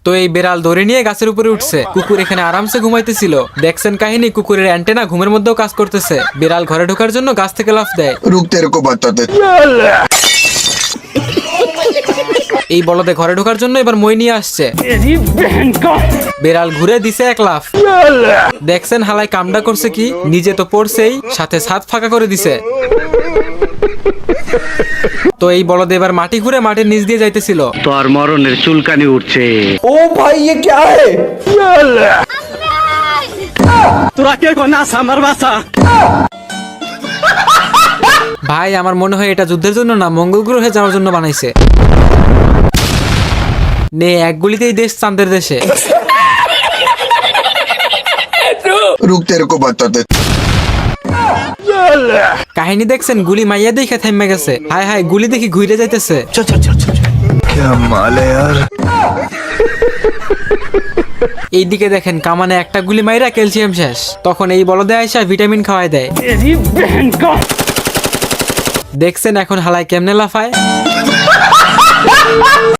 তো এই বেড়াল ধরে নিয়ে গাছের উপরে উঠছে। কুকুর এখানে আরামসে ঘুমাইতেছিল। দেখছেন কাহিনী, কুকুরের অ্যান্টেনা ঘুমের মধ্যেও কাজ করতেছে। বিড়াল ঘরে ঢোকার জন্য গাছ থেকে লাফ দেয়। रुक तेरे को बताते। এই বলদে ঘরে ঢোকার জন্য এবার মই নিয়ে আসছে। বেড়াল ঘুরে দিছে এক লাফ। দেখছেন হালাই কামডা করছে কি, নিজে তো পড়ছেই, সাথে ছাদ ফাঁকা করে দিছে। তো এই বলদে এবার মাটি ঘুরে মাটির নিচ দিয়ে যাইতেছিল। তোর মরণের চুলকানি উঠছে। ओ भाई ये क्या है? তোরা কে কোনা সামার বাসা? ভাই আমার মনে হয় এটা যুদ্ধের জন্য না, মঙ্গল গ্রহে যাওয়ার জন্য বানাইছে। নে এক গুলিতেই দেশ চাঁদের দেশে। रुक तेरे को बताते। কাহিনী দেখছেন, গুলি মাইয়া দেখে থেমে গেছে। হায় হায়, গুলি দেখি ঘুরে যাইতেছে। क्या माल है यार। এইদিকে দেখেন কামানে একটা গুলি মাইরা ক্যালসিয়াম শেষ। তখন এই বলদে আইসা ভিটামিন খাওয়াই দেয়। দেখছেন এখন হালাই কেমনে লাফায়।